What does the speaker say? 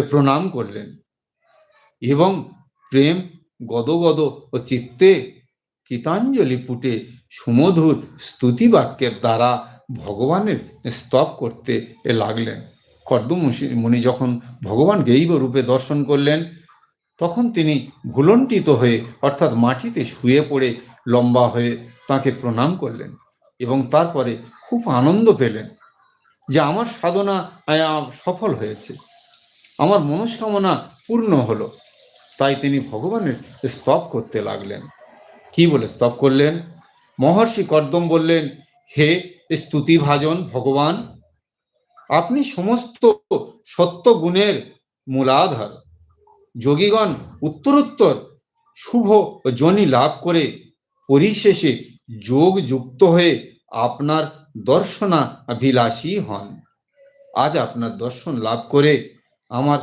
প্রণাম করলেন এবং প্রেম গদগদ ও চিত্তে কৃতাঞ্জলি পুটে সুমধুর স্তুতি বাক্যের দ্বারা ভগবানের স্তব করতে লাগলেন। কর্দম মুনি যখন ভগবানকে এই রূপে দর্শন করলেন, তখন তিনি ভুলণ্ঠিত হয়ে অর্থাৎ মাটিতে শুয়ে পড়ে লম্বা হয়ে তাকে প্রণাম করলেন এবং তারপরে খুব আনন্দ পেলেন যে আমার সাধনা সফল হয়েছে, আমার মনস্কামনা পূর্ণ হলো। তাই তিনি ভগবানের স্তব করতে লাগলেন। কি বলে স্তব করলেন? মহর্ষি কর্দম বললেন, হে স্তুতিভাজন ভগবান, আপনি সমস্ত সত্য গুণের মূলাধার। যোগীগণ উত্তরোত্তর শুভ যোনি লাভ করে পরিশেষে যোগ যুক্ত হয়ে আপনার দর্শনাভিলাষী হন। আজ আপনার দর্শন লাভ করে আমার